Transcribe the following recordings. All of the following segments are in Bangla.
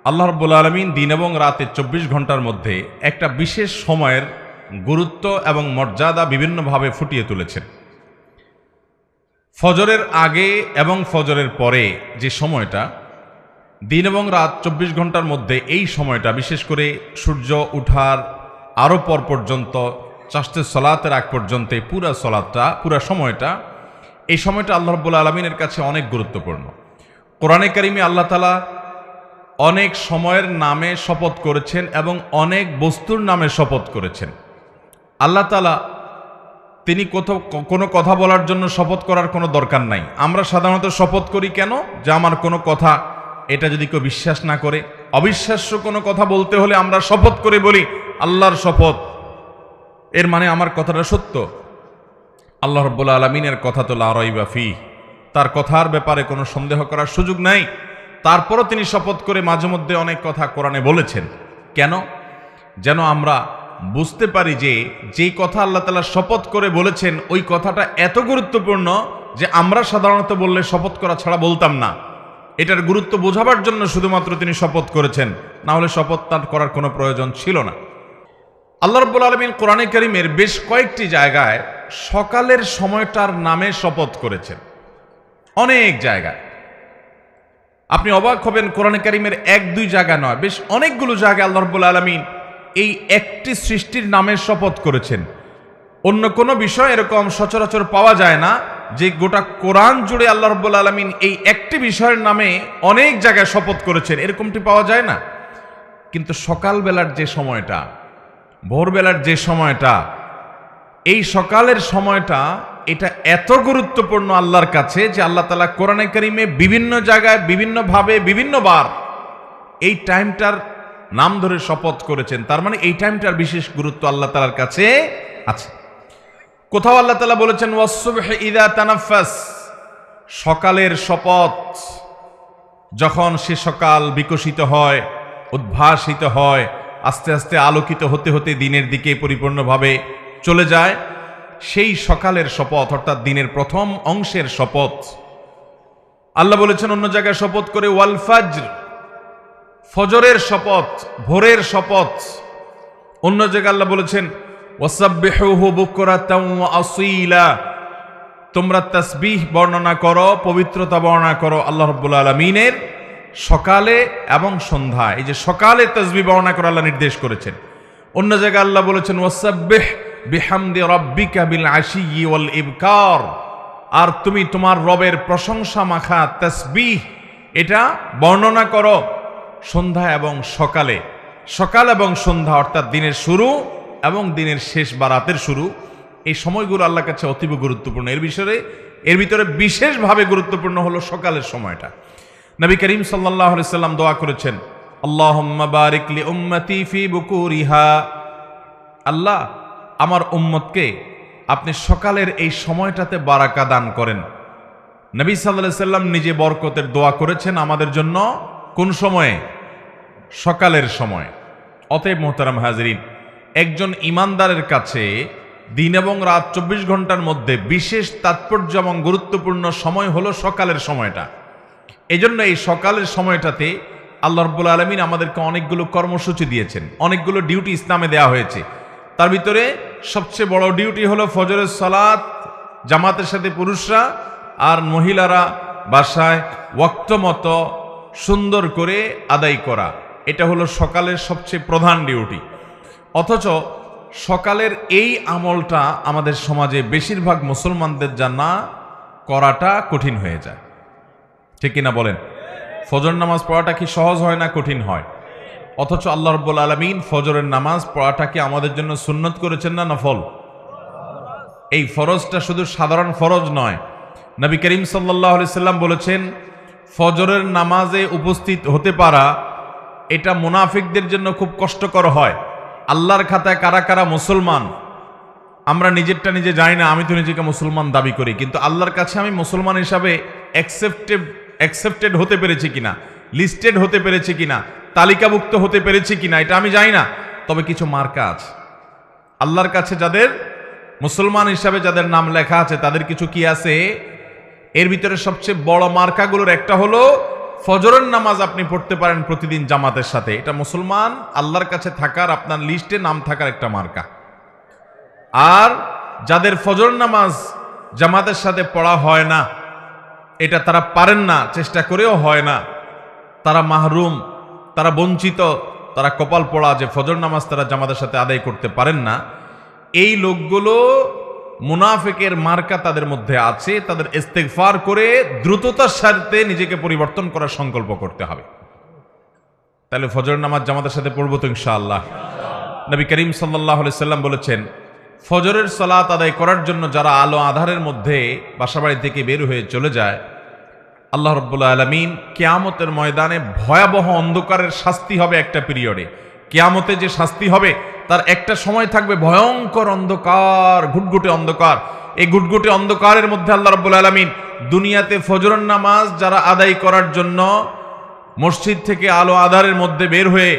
আল্লাহ রাব্বুল আলামিন দিন এবং রাতে ২৪ ঘন্টার মধ্যে একটা বিশেষ সময়ের গুরুত্ব এবং মর্যাদা বিভিন্নভাবে ফুটিয়ে তুলেছেন। ফজরের আগে এবং ফজরের পরে যে সময়টা, দিন এবং রাত ২৪ ঘন্টার মধ্যে এই সময়টা, বিশেষ করে সূর্য উঠার আরও পর পর্যন্ত চাষতে সলাতের আগ পর্যন্ত পুরা সময়টা, এই সময়টা আল্লাহ রাব্বুল আলামিনের কাছে অনেক গুরুত্বপূর্ণ। কোরআনে কারিমে আল্লাহ তাআলা অনেক সময়ের নামে শপথ করেছেন এবং অনেক বস্তুর নামে শপথ করেছেন। আল্লাহ তাআলা তিনি কোনো কথা বলার জন্য শপথ করার কোনো দরকার নাই। আমরা সাধারণত শপথ করি কেন? যে আমার কোনো কথা এটা যদি কেউ বিশ্বাস না করে, অবিশ্বাস্য কোনো কথা বলতে হলে আমরা শপথ করে বলি আল্লাহর শপথ, এর মানে আমার কথাটা সত্য। আল্লাহ রাব্বুল আলামিনের কথা তো লা রাইবা ফিহ, তার কথার ব্যাপারে কোনো সন্দেহ করার সুযোগ নাই। তারপরও তিনি শপথ করে মাঝে মধ্যে অনেক কথা কোরআনে বলেছেন। কেন? যেন আমরা বুঝতে পারি যে যেই কথা আল্লাহ তাআলা শপথ করে বলেছেন ওই কথাটা এত গুরুত্বপূর্ণ যে আমরা সাধারণত বললে শপথ করা ছাড়া বলতাম না। এটার গুরুত্ব বোঝাবার জন্য শুধুমাত্র তিনি শপথ করেছেন, না হলে শপথ তার করার কোনো প্রয়োজন ছিল না। আল্লাহ রাব্বুল আলামিন কোরআনে কারীমের বেশ কয়েকটি জায়গায় সকালের সময়টার নামে শপথ করেছেন, অনেক জায়গায়। আপনি অবাক হবেন, কোরআনে কারীমের এক দুই জায়গা নয়, বেশ অনেকগুলো জায়গায় আল্লাহ রাব্বুল আলামিন এই একটি সৃষ্টির নামে শপথ করেছেন। অন্য কোনো বিষয় এরকম সচরাচর পাওয়া যায় না যে গোটা কোরআন জুড়ে আল্লাহ রাব্বুল আলামিন এই একটি বিষয়ের নামে অনেক জায়গায় শপথ করেছেন, এরকমটি পাওয়া যায় না। কিন্তু সকালবেলার যে সময়টা, ভোরবেলার যে সময়টা, এই সকালের সময়টা, এটা এত গুরুত্বপূর্ণ আল্লাহর কাছে যে আল্লাহ তাআলা কোরআনে কারীমে বিভিন্ন জায়গায় বিভিন্নভাবে বিভিন্নবার এই টাইমটার নাম ধরে শপথ করেছেন। তার মানে এই টাইমটার বিশেষ গুরুত্ব আল্লাহ তাআলার কাছে আছে। কোথাও আল্লাহ তাআলা বলেছেন ওয়াস-সুবহি ইযা তানাফাস, সকালের শপথ, যখন সে সকাল বিকশিত হয়, উদ্ভাসিত হয়, আস্তে আস্তে আলোকিত হতে হতে দিনের দিকে পরিপূর্ণভাবে চলে যায়, সেই সকালের শপথ অর্থাৎ দিনের প্রথম অংশের শপথ। আল্লাহ বলেছেন অন্য জায়গায় শপথ করে ওয়াল ফাজর, ফজরের শপথ, ভোরের শপথ। অন্য জায়গায় আল্লাহ বলেছেন ওয়াসাব্বিহুহু বুকরাতাও ওয়া আসীলা, তোমরা তাসবিহ বর্ণনা করো, পবিত্রতা বর্ণনা করো আল্লাহ রাব্বুল আলামিনের সকালে এবং সন্ধ্যায়। এই যে সকালে তাসবিহ বর্ণনা করা আল্লাহ নির্দেশ করেছেন। অন্য জায়গায় আল্লাহ বলেছেন ওয়াসাব্বিহ বিহামদি রাব্বিকা বিল আশিয়্যি ওয়াল ইবকার, আর তুমি তোমার রবের প্রশংসা মাখা তাসবিহ এটা বর্ণনা করো সন্ধ্যা এবং সকালে। সকাল এবং সন্ধ্যা অর্থাৎ দিনের শুরু এবং দিনের শেষ বা রাতের শুরু, এই সময়গুলো আল্লাহর কাছে অতীব গুরুত্বপূর্ণ। এর ভিতরে বিশেষভাবে গুরুত্বপূর্ণ হলো সকালের সময়টা। নবী করিম সাল্লাল্লাহু আলাইহি সাল্লাম দোয়া করেছেন আল্লাহুম্মা বারিক লি উম্মতি ফি বুকুরিহা, আল্লাহ আমার উম্মতকে আপনি সকালের এই সময়টাতে বারাকা দান করেন। নবী সাল্লাল্লাহু আলাইহি সাল্লাম নিজে বরকতের দোয়া করেছেন আমাদের জন্য কোন সময়ে? সকালের সময়। অতএব মোহতারাম হাজরিন, একজন ইমানদারের কাছে দিন এবং রাত ২৪ ঘন্টার মধ্যে বিশেষ তাৎপর্য এবং গুরুত্বপূর্ণ সময় হলো সকালের সময়টা। এজন্য এই সকালের সময়টাতে আল্লাহ রাব্বুল আলামিন আমাদেরকে অনেকগুলো কর্মসূচি দিয়েছেন, অনেকগুলো ডিউটি ইসলামে দেওয়া হয়েছে। তার ভিতরে সবচেয়ে বড় ডিউটি হলো ফজরের সালাত জামাতের সাথে পুরুষরা, আর মহিলারা বাসায় ওয়াক্ত মতো সুন্দর করে আদায় করা। এটা হলো সকালের সবচেয়ে প্রধান ডিউটি। অথচ সকালের এই আমলটা আমাদের সমাজে বেশিরভাগ মুসলমানদের জানা করাটা কঠিন হয়ে যায়, ঠিক কিনা বলেন? ফজর নামাজ পড়াটা কি সহজ হয় না কঠিন হয়? অথচ আল্লাহ রাব্বুল আলামিন ফজরের নামাজ পড়াটাকে আমাদের জন্য সুন্নত করেছেন না নফল? এই ফরজটা শুধু সাধারণ ফরজ নয়। নবী করিম সাল্লাল্লাহু আলাইহি সাল্লাম বলেছেন ফজরের নামাজে উপস্থিত হতে পারা এটা মুনাফিকদের জন্য খুব কষ্টকর হয়। আল্লাহর খাতায় কারা কারা মুসলমান আমরা নিজেরটা নিজে জানি না, আমি তো নিজেকে মুসলমান দাবি করি, কিন্তু আল্লাহর কাছে আমি মুসলমান হিসাবে অ্যাকসেপ্টেড হতে পেরেছি কিনা, লিস্টেড হতে পেরেছি কিনা, তালিকাভুক্ত হতে পেরেছি কিনা এটা আমি জানি না। তবে কিছু মার্কা আছে আল্লাহর কাছে, যাদের মুসলমান হিসাবে যাদের নাম লেখা আছে তাদের কিছু কি আছে? এর ভিতরে সবচেয়ে বড় মার্কাগুলোর একটা হলো ফজরের নামাজ আপনি পড়তে পারেন প্রতিদিন জামাতের সাথে। এটা মুসলমান আল্লাহর কাছে থাকার, আপনার লিস্টে নাম থাকার একটা মার্কা। আর যাদের ফজর নামাজ জামাতের সাথে পড়া হয় না, এটা তারা পারেন না, চেষ্টা করেও হয় না, তারা মাহরুম, তারা বঞ্চিত, তারা কপাল পোড়া যে ফজর নামাজ তারা জামাতের সাথে আদায় করতে পারেন না। এই লোকগুলো মুনাফিকের মার্কা তাদের মধ্যে আছে। তাদের ইস্তেগফার করে দ্রুততার সাথে নিজেকে পরিবর্তন করার সংকল্প করতে হবে। তাহলে ফজর নামাজ জামাতের সাথে পড়বো তো ইনশাআল্লাহ। নবী করিম সাল্লাল্লাহু আলাইহি সাল্লাম বলেছেন, ফজরের সালাত আদায় করার জন্য যারা আলো আধারের মধ্যে বাসাবাড়ি থেকে বের হয়ে চলে যায়, আল্লাহ রাব্বুল আলামিন কিয়ামতের ময়দানে ভয়াবহ অন্ধকারের শাস্তি হবে একটা পিরিয়ডে। কিয়ামতে যে শাস্তি হবে তার একটা সময় থাকবে ভয়ঙ্কর অন্ধকার, ঘুটঘুটে অন্ধকার। এই ঘুটঘুটে অন্ধকারের মধ্যে আল্লাহ রাব্বুল আলামিন দুনিয়াতে ফজরের নামাজ যারা আদায় করার জন্য মসজিদ থেকে আলো আধারের মধ্যে বের হয়ে,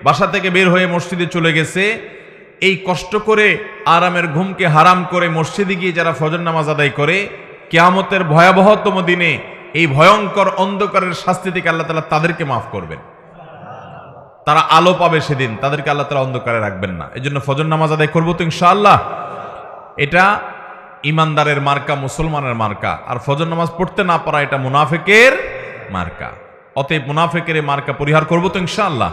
বাসা থেকে বের হয়ে মসজিদে চলে গেছে, এই কষ্ট করে আরামের ঘুমকে হারাম করে মসজিদে গিয়ে যারা ফজর নামাজ আদায় করে, কিয়ামতের ভয়াবহতম দিনে এই ভয়ঙ্কর অন্ধকারের শাস্তি থেকে আল্লাহ তাআলা তাদেরকে মাফ করবেন। তারা আলো পাবে সেদিন, তাদেরকে আল্লাহ তাআলা অন্ধকারে রাখবেন না। এই জন্য ফজর নামাজ আদায় করবো তো ইনশাআল্লাহ। এটা ইমানদারের মার্কা, মুসলমানের মার্কা। আর ফজর নামাজ পড়তে না পারা এটা মুনাফিকের মার্কা। অতএব মুনাফিকের মার্কা পরিহার করবো তো ইনশাআল্লাহ।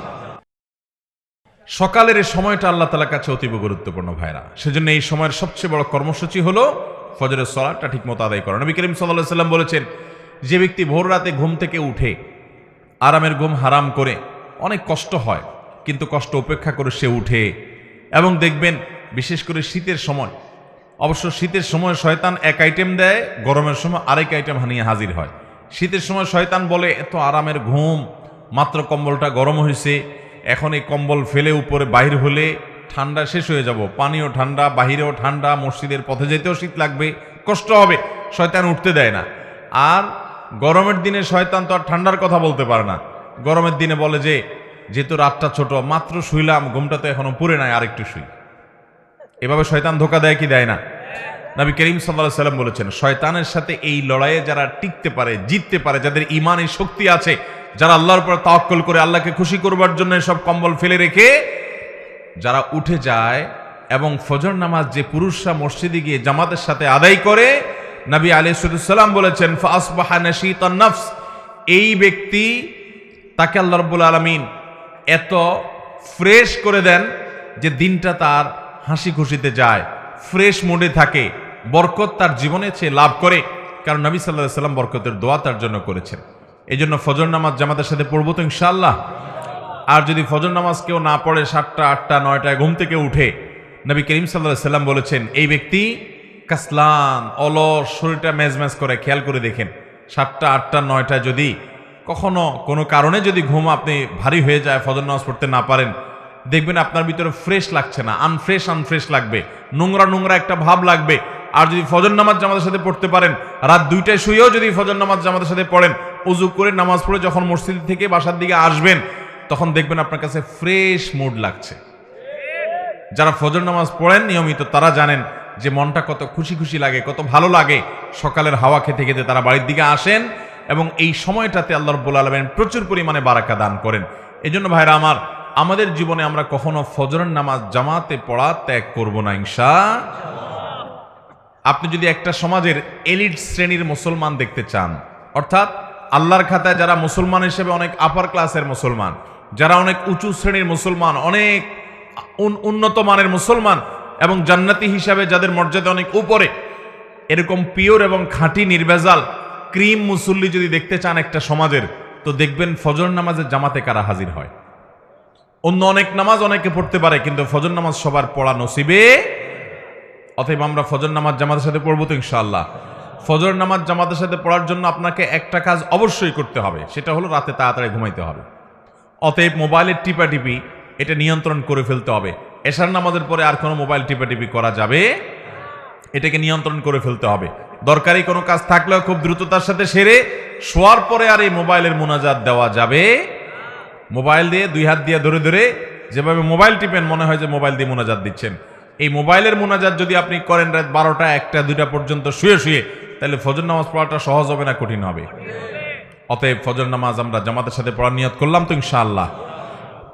সকালের এই সময়টা আল্লাহ তাআলার কাছে অতীব গুরুত্বপূর্ণ ভাইরা। সেজন্য এই সময়ের সবচেয়ে বড় কর্মসূচি হলো ফজরের সালাতটা ঠিকমতো আদায় করা। নবী করিম সাল্লাল্লাহু আলাইহি সাল্লাম বলেছেন, যে ব্যক্তি ভোর রাতে ঘুম থেকে উঠে আরামের ঘুম হারাম করে, অনেক কষ্ট হয় কিন্তু কষ্ট উপেক্ষা করে সে উঠে, এবং দেখবেন বিশেষ করে শীতের সময়, অবশ্য শীতের সময় শয়তান এক আইটেম দেয়, গরমের সময় আরেক আইটেম নিয়ে হাজির হয়। শীতের সময় শয়তান বলে, এত আরামের ঘুম, মাত্র কম্বলটা গরম হয়েছে, এখন এই কম্বল ফেলে উপরে বাহির হলে ঠান্ডা শেষ হয়ে যাব, পানিও ঠান্ডা, বাহিরেও ঠান্ডা, মসজিদের পথে যেতেও শীত লাগবে, কষ্ট হবে, শয়তান উঠতে দেয় না। আর গরমের দিনে শয়তান তো আর ঠান্ডার কথা বলতে পারে না। গরমের দিনে বলে যে, যেহেতু রাতটা ছোট, মাত্র শুইলাম, ঘুমটা তো এখনো পুরে নাই, আরেকটু শুই। এভাবে শয়তান ধোকা দেয় কি দেয় না? নবী করিম সাল্লাল্লাহু আলাইহি সাল্লাম বলেছেন, শয়তানের সাথে এই লড়াইয়ে যারা টিকতে পারে, জিততে পারে, যাদের ঈমানের শক্তি আছে, যারা আল্লাহর উপর তাওয়াক্কুল করে আল্লাহকে খুশি করবার জন্য সব কম্বল ফেলে রেখে যারা উঠে যায়, এবং ফজর নামাজ যে পুরুষরা মসজিদে গিয়ে জামাতের সাথে আদায় করে, নবী আলাইহিস সালাম বলেছেন, ফাসবাহা নাশীতান নফস, এই ব্যক্তি, তাকে আল্লাহ রাব্বুল আলামিন এত ফ্রেশ করে দেন যে দিনটা তার হাসি খুশিতে যায়, ফ্রেশ মুডে থাকে, বরকত তার জীবনে সে লাভ করে। কারণ নবী সাল্লাল্লাহু আলাইহি সাল্লাম বরকতের দোয়া তার জন্য করেছেন। এই জন্য ফজর নামাজ জামাতের সাথে পড়বো তো ইনশাআল্লাহ। আর যদি ফজর নামাজ কেউ না পড়ে, 7টা 8টা 9টায় ঘুম থেকে উঠে, নবী করিম সাল্লাল্লাহু আলাইহি সাল্লাম বলেছেন, এই ব্যক্তি কাসলান, অলস, শরীরটা মেজমেজ করে। খেয়াল করে দেখেন, 7টা 8টা 9টায় যদি কখনো কোনো কারণে যদি ঘুম আপনি ভারী হয়ে যায়, ফজর নামাজ পড়তে না পারেন, দেখবেন আপনার ভিতরে ফ্রেশ লাগছে না, আনফ্রেশ লাগবে, নোংরা নোংরা একটা ভাব লাগবে। আর যদি ফজর নামাজ জামাতের সাথে পড়তে পারেন, রাত 2টায় শুয়েও যদি ফজর নামাজ জামাতের সাথে পড়েন, ওযু করে নামাজ পড়ে যখন মসজিদ থেকে বাসার দিকে আসবেন, তখন দেখবেন আপনার কাছে ফ্রেশ মুড লাগছে। যারা ফজর নামাজ পড়েন নিয়মিত, তারা জানেন যে মনটা কত খুশি খুশি লাগে, কত ভালো লাগে। সকালের হাওয়া খেতে খেতে তারা বাড়ির দিকে আসেন, এবং এই সময়টাতে আল্লাহ রাব্বুল আলামিন প্রচুর পরিমাণে বারাকা দান করেন। এজন্য ভাইরা আমার, আমাদের জীবনে আমরা কখনো ফজরের নামাজ জামাতে পড়া ত্যাগ করব না ইনশাআল্লাহ। আপনি যদি একটা সমাজের এলিট শ্রেণীর মুসলমান দেখতে চান, অর্থাৎ আল্লাহর খাতায় যারা মুসলমান হিসেবে অনেক আপার ক্লাসের মুসলমান, যারা অনেক উঁচু শ্রেণীর মুসলমান, অনেক উন্নত মানের মুসলমান, এবং জান্নাতি হিসাবে যাদের মর্যাদা অনেক উপরে, এরকম পিওর এবং খাঁটি নির্ভেজাল ক্রিম মুসল্লি যদি দেখতে চান একটা সমাজের, তো দেখবেন ফজর নামাজের জামাতে কারা হাজির হয়। অন্য অনেক নামাজ অনেকে পড়তে পারে, কিন্তু ফজর নামাজ সবার পড়া নসিবে। অতএব আমরা ফজর নামাজ জামাতের সাথে পড়বো তো ইনশাআল্লাহ। ফজর নামাজ জামাতের সাথে পড়ার জন্য আপনাকে একটা কাজ অবশ্যই করতে হবে, সেটা হলো রাতে তাড়াতাড়ি ঘুমাইতে হবে। অতএব মোবাইলের টিপাটিপি এটা নিয়ন্ত্রণ করে ফেলতে হবে। এশার নামাজের পরে আর কোনো মোবাইল টিপাটিপি করা যাবে, এটাকে নিয়ন্ত্রণ করে ফেলতে হবে। দরকারি কোনো কাজ থাকলেও খুব দ্রুততার সাথে সেরে শোয়ার পরে আর এই মোবাইলের মুনাজাত দেওয়া যাবে। মোবাইল দিয়ে 2 হাত দিয়ে ধরে ধরে যেভাবে মোবাইল টিপেন, মনে হয় যে মোবাইল দিয়ে মুনাজাত দিচ্ছেন। এই মোবাইলের মুনাজাত যদি আপনি করেন রাত 12টা 1টা 2টা পর্যন্ত শুয়ে শুয়ে, তাহলে ফজর নামাজ পড়াটা সহজ হবে না কঠিন হবে? অতএব ফজর নামাজ আমরা জামাতের সাথে পড়ার নিয়ত করলাম তো ইনশাআল্লাহ।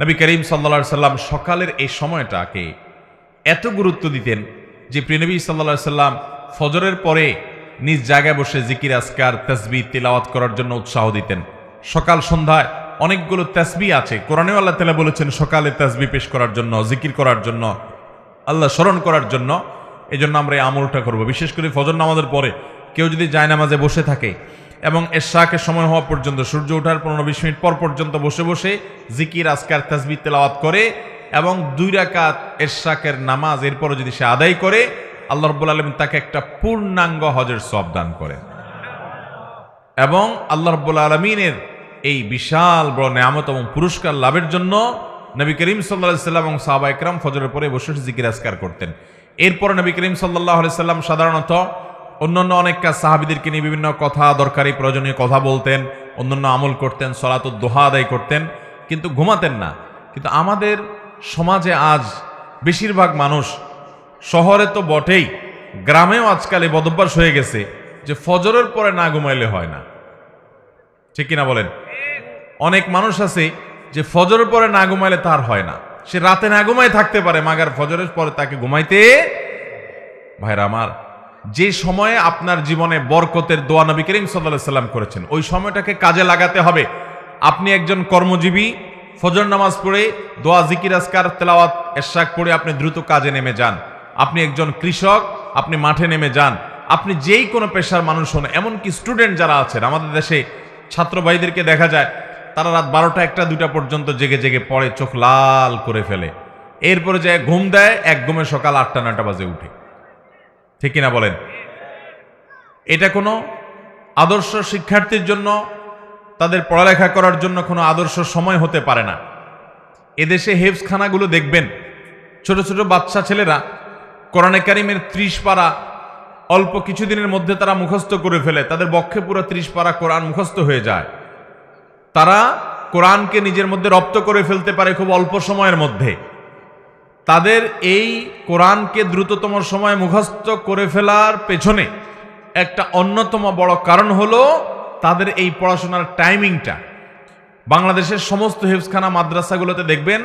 নবী করিম সাল্লাল্লাহু আলাইহি সাল্লাম সকালের এই সময়টাকে এত গুরুত্ব দিতেন যে প্রিয়নবী সাল্লাল্লাহু আলাইহি সাল্লাম ফজরের পরে নিজ জায়গায় বসে জিকির আজকার তাসবিহ তিলাওয়াত করার জন্য উৎসাহ দিতেন। সকাল সন্ধ্যায় অনেকগুলো তাসবিহ আছে, কোরআনেও আল্লাহ তাআলা বলেছেন সকালে তাসবিহ পেশ করার জন্য, জিকির করার জন্য, আল্লাহ স্মরণ করার জন্য। এই জন্য আমরা এই আমলটা করব। বিশেষ করে ফজর নামাজের পরে কেউ যদি জায়নামাজে বসে থাকে এবং এশাকের সময় হওয়া পর্যন্ত, সূর্য ওঠার 15-20 মিনিট পর পর্যন্ত বসে বসে জিকির আজকার তাসবিহ তেলাওয়াত করে এবং 2 রাকাত এশাকের নামাজ এরপরও যদি সে আদায় করে, আল্লাহ রাব্বুল আলামিন তাকে একটা পূর্ণাঙ্গ হজের সওয়াব দান করেন। এবং আল্লাহ রাব্বুল আলামিনের এই বিশাল বড় নেয়ামত এবং পুরস্কার লাভের জন্য নবী করিম সাল্লাল্লাহু আলাইহি সাল্লাম এবং সাহাবা একরাম ফজরের পরে বসে জিকির আজকার করতেন। এরপর নবী করিম সাল্লাল্লাহু আলাইহি সাল্লাম সাধারণত অন্যান্য অনেক কাজ সাহাবীদেরকে নিয়ে বিভিন্ন কথা, দরকারি প্রয়োজনীয় কথা বলতেন, অন্যান্য আমল করতেন, সালাতুদ দুহা আদায় করতেন, কিন্তু ঘুমাতেন না। কিন্তু আমাদের সমাজে আজ বেশিরভাগ মানুষ, শহরে তো বটেই, গ্রামেও আজকাল এই বদভ্যাস হয়ে গেছে যে ফজরের পরে না ঘুমাইলে হয় না। ঠিক কিনা বলেন? অনেক মানুষ আছে যে ফজরের পরে না ঘুমাইলে তার হয় না, সে রাতে না ঘুমায় থাকতে পারে, মাগার ফজরের পরে তাকে ঘুমাইতে। ভাইরা আমার, যে সময়ে আপনার জীবনে বরকতের দোয়া নবী করিম সাল্লাল্লাহু আলাইহি সাল্লাম করেছেন, ওই সময়টাকে কাজে লাগাতে হবে। আপনি একজন কর্মজীবী, ফজর নামাজ পড়ে দোয়া জিকির আজকার তেলাওয়াত এশাক পড়ে আপনি দ্রুত কাজে নেমে যান। আপনি একজন কৃষক, আপনি মাঠে নেমে যান। আপনি যেই কোনো পেশার মানুষ হন, এমনকি স্টুডেন্ট যারা আছেন, আমাদের দেশে ছাত্র ভাইদেরকে দেখা যায় তারা রাত 12টা 1টা 2টা পর্যন্ত জেগে জেগে পড়ে, চোখ লাল করে ফেলে, এরপরে যায় ঘুম দেয়, এক ঘুমে সকাল 8টা 9টা বাজে উঠে। ঠিক কিনা বলেন? এটা কোনো আদর্শ শিক্ষার্থীর জন্য, তাদের পড়ালেখা করার জন্য কোনো আদর্শ সময় হতে পারে না। এদেশে হেফজখানাগুলো দেখবেন, ছোট ছোট বাচ্চা ছেলেরা কোরআনে কারিমের 30 পারা অল্প কিছুদিনের মধ্যে তারা মুখস্থ করে ফেলে, তাদের বক্ষে পুরো 30 পারা কোরআন মুখস্থ হয়ে যায়। তারা কোরআনকে নিজের মধ্যে রপ্ত করে ফেলতে পারে খুব অল্প সময়ের মধ্যে। তাদের এই কোরআনকে দ্রুততম সময়ে মুখস্থ করে ফেলার পেছনে একটা অন্যতম বড় কারণ হলো তাদের এই পড়াশোনার টাইমিংটা। বাংলাদেশের সমস্ত হেফজখানা মাদ্রাসাগুলোতে দেখবেন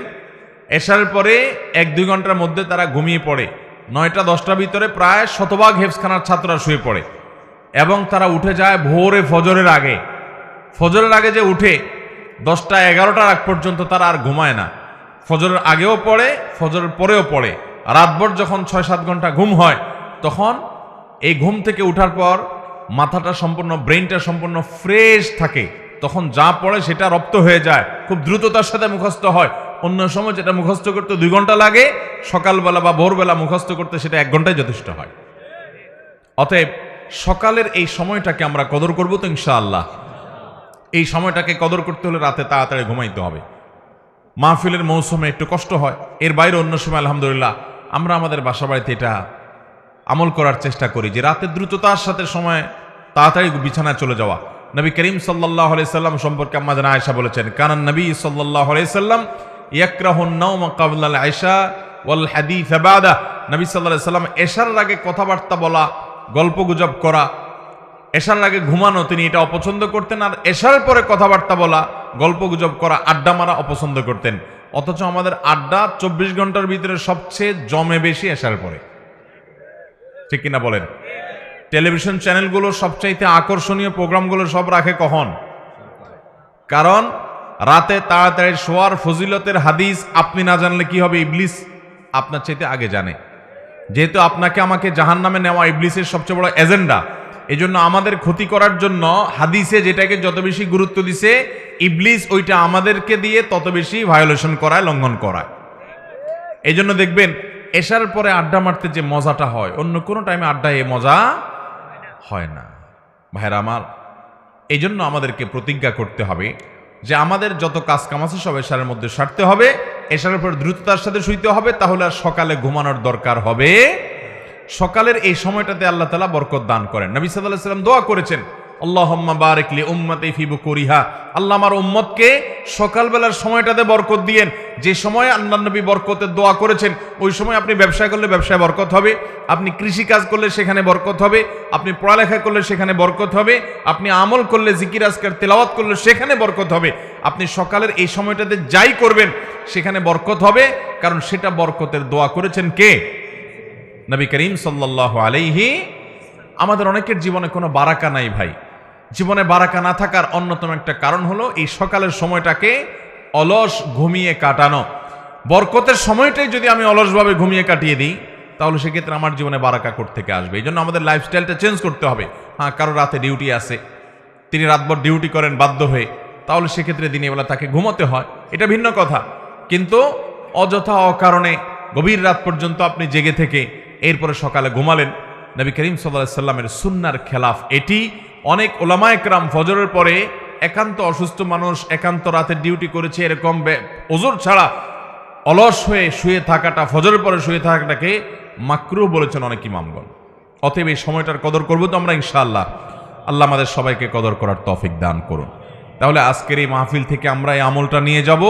এশারের পরে 1-2 ঘন্টার মধ্যে তারা ঘুমিয়ে পড়ে। 9টা 10টার ভিতরে প্রায় শতভাগ হেফজখানার ছাত্ররা শুয়ে পড়ে এবং তারা উঠে যায় ভোরে ফজরের আগে। ফজরের আগে যে উঠে 10টা 11টার আগ পর্যন্ত তারা আর ঘুমায় না। ফজরের আগেও পড়ে, ফজরের পরেও পড়ে। রাতভর যখন 6-7 ঘন্টা ঘুম হয়, তখন এই ঘুম থেকে উঠার পর মাথাটা সম্পূর্ণ, ব্রেইনটা সম্পূর্ণ ফ্রেশ থাকে। তখন যা পড়ে সেটা রপ্ত হয়ে যায়, খুব দ্রুততার সাথে মুখস্থ হয়। অন্য সময় যেটা মুখস্থ করতে 2 ঘন্টা লাগে, সকালবেলা বা ভোরবেলা মুখস্থ করতে সেটা 1 ঘন্টায় যথেষ্ট হয়। অতএব সকালের এই সময়টাকে আমরা কদর করব তো ইনশাআল্লাহ। এই সময়টাকে কদর করতে হলে রাতে তাড়াতাড়ি ঘুমাইতে হবে। মাহফিলের মৌসুমে একটু কষ্ট হয়, এর বাইরে অন্য সময় আলহামদুলিল্লাহ আমরা আমাদের বাসা বাড়িতে এটা আমল করার চেষ্টা করি যে রাতে দ্রুততার সাথে সময় তাড়াতাড়ি বিছানায় চলে যাওয়া। নবী করিম সাল্লাল্লাহু আলাইহি সাল্লাম সম্পর্কে আম্মা জানা আয়েশা বলেছেন, কানান নবী সাল্লাল্লাহু আলাইহি সাল্লাম ইয়াকরাহুন নাওম ক্বাবলা আল আয়েশা ওয়াল হাদিস বাদা। নবী সাল্লাল্লাহু আলাইহি সাল্লাম এশার আগে কথাবার্তা বলা, গল্পগুজব করা, এশার আগে ঘুমানো তিনি এটা অপছন্দ করতেন। আর এশার পরে কথাবার্তা বলা, গল্পগুজব করা, আড্ডা মারা অপছন্দ করতেন। অথচ আমাদের আড্ডা 24 ঘন্টার ভিতরে সবচেয়ে জমে বেশি এশার পরে। ঠিক কিনা বলেন? টেলিভিশন চ্যানেলগুলো সবচাইতে আকর্ষণীয় প্রোগ্রামগুলো সব রাখে কখন? কারণ রাতে তাড়াতাড়ি শোয়ার ফজিলতের হাদিস আপনি না জানলে কি হবে, ইবলিস আপনার চাইতে আগে জানে। যেহেতু আপনাকে আমাকে জাহান্নামে নেওয়া ইবলিসের সবচেয়ে বড় এজেন্ডা, এই জন্য আমাদের ক্ষতি করার জন্য হাদিসে যেটাকে যত বেশি গুরুত্ব দিছে, ইবলিস ওইটা আমাদেরকে দিয়ে তত বেশি ভায়োলেশন করায়, লঙ্ঘন করায়। এই জন্য দেখবেন এশার পরে আড্ডা মারতে যে মজাটা হয়, অন্য কোনো টাইমে আড্ডায় এ মজা হয় না। ভাইরা আমার, এই জন্য আমাদেরকে প্রতিজ্ঞা করতে হবে যে আমাদের যত কাজ কাম আছে সব এশারের মধ্যে সারতে হবে, এশারের পর দ্রুততার সাথে শুইতে হবে, তাহলে আর সকালে ঘুমানোর দরকার হবে। সকালের এই সময়টাতে আল্লাহ তাআলা বরকত দান করেন। নবী সাল্লাল্লাহু আলাইহি ওয়াসাল্লাম দোয়া করেছেন, আল্লাহুম্মা বারিক লি উম্মতি ফি বুকুরিহা, আল্লাহ আমার উম্মতকে সকালবেলার সময়টাতে বরকত দিয়েন। যে সময় আল্লাহর নবী বরকতের দোয়া করেছেন, ওই সময় আপনি ব্যবসা করলে ব্যবসায় বরকত হবে, আপনি কৃষি কাজ করলে সেখানে বরকত হবে, আপনি পড়ালেখা করলে সেখানে বরকত হবে, আপনি আমল করলে জিকির আজকার তেলাওয়াত করলে সেখানে বরকত হবে। আপনি সকালের এই সময়টাতে যাই করবেন সেখানে বরকত হবে, কারণ সেটা বরকতের দোয়া করেছেন কে? নবী করিম সাল্লাল্লাহু আলাইহি। আমাদের অনেকের জীবনে কোনো বারাকা নাই ভাই। জীবনে বারাকা না থাকার অন্যতম একটা কারণ হলো এই সকালের সময়টাকে অলস ঘুমিয়ে কাটানো। বরকতের সময়টাই যদি আমি অলসভাবে ঘুমিয়ে কাটিয়ে দিই, তাহলে সেক্ষেত্রে আমার জীবনে বারাকা থেকে আসবে। এই জন্য আমাদের লাইফস্টাইলটা চেঞ্জ করতে হবে। হ্যাঁ, কারো রাতে ডিউটি আছে, তিনি রাতভর ডিউটি করেন বাধ্য হয়ে, তাহলে সেক্ষেত্রে দিনের বেলা তাকে ঘুমোতে হয়, এটা ভিন্ন কথা। কিন্তু অযথা অকারণে গভীর রাত পর্যন্ত আপনি জেগে থেকে এরপরে সকালে ঘুমালেন, নবী করিম সাল্লাল্লাহু আলাইহি সাল্লামের সুন্নাহর খেলাফ এটি। অনেক উলামায়ে কেরাম ফজরের পরে একান্ত অসুস্থ মানুষ, একান্ত রাতের ডিউটি করেছে, এরকম ওজর ছাড়া অলস হয়ে শুয়ে থাকাটা, ফজরের পরে শুয়ে থাকাটাকে মাকরুহ বলেছেন অনেক ইমামগণ। অতএব এই সময়টার কদর করবো তো আমরা ইনশাআল্লাহ। আল্লাহ আমাদের সবাইকে কদর করার তৌফিক দান করুন। তাহলে আজকের এই মাহফিল থেকে আমরা এই আমলটা নিয়ে যাব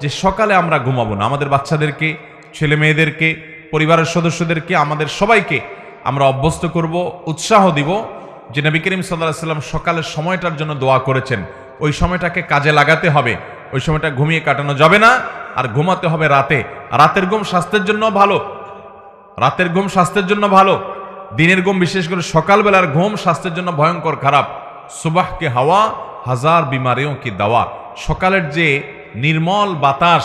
যে সকালে আমরা ঘুমাবো না। আমাদের বাচ্চাদেরকে, ছেলে মেয়েদেরকে, পরিবারের সদস্যদেরকে, আমাদের সবাইকে আমরা অভ্যস্ত করব, উৎসাহ দিব যে নবী করিম সাল্লাল্লাহু আলাইহি সাল্লাম সকালের সময়টার জন্য দোয়া করেছেন, ওই সময়টাকে কাজে লাগাতে হবে। ওই সময়টা ঘুমিয়ে কাটানো যাবে না, আর ঘুমাতে হবে রাতে। রাতের ঘুম স্বাস্থ্যের জন্য ভালো, রাতের ঘুম স্বাস্থ্যের জন্য ভালো। দিনের ঘুম, বিশেষ করে সকালবেলার ঘুম স্বাস্থ্যের জন্য ভয়ঙ্কর খারাপ। সুবাহ কে হাওয়া হাজার বিমারিও কি দাওয়া। সকালের যে নির্মল বাতাস,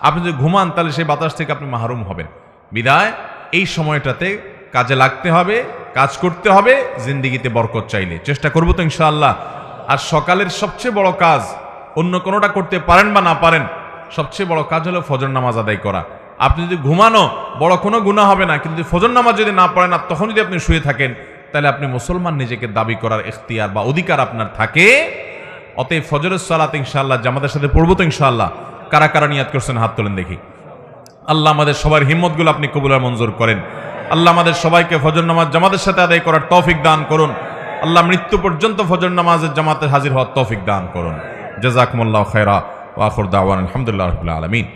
আপনি যদি ঘুমান তাহলে সেই বাতাস থেকে আপনি মাহরুম হবেন। বিদায় এই সময়টাতে কাজে লাগতে হবে, কাজ করতে হবে, জিন্দিগিতে বরকত চাইলে চেষ্টা করবো তো ইনশাআল্লাহ। আর সকালের সবচেয়ে বড় কাজ, অন্য কোনোটা করতে পারেন বা না পারেন, সবচেয়ে বড় কাজ হলো ফজর নামাজ আদায় করা। আপনি যদি ঘুমানো বড় কোনো গুনাহ হবে না, কিন্তু ফজর নামাজ যদি না পড়েন আর তখন যদি আপনি শুয়ে থাকেন, তাহলে আপনি মুসলমান নিজেকে দাবি করার ইখতিয়ার বা অধিকার আপনার থাকে। অতএব ফজরের সালাত ইনশাআল্লাহ জামাতের সাথে পড়বো তো ইনশাআল্লাহ। কারা কারা নিয়াত করছেন হাত তোলেন দেখি। আল্লাহ আমাদের সবার হিম্মতগুলো আপনি কবুল আর মঞ্জুর করেন। আল্লাহ আমাদের সবাইকে ফজর নামাজ জামাতের সাথে আদায় করার তৌফিক দান করুন। আল্লাহ মৃত্যু পর্যন্ত ফজর নামাজের জামাতে হাজির হওয়ার তৌফিক দান করুন। জাযাকুমুল্লাহু খায়রা ওয়া আখিরু দাওয়ানা আলহামদুলিল্লাহি রাব্বিল আলামিন।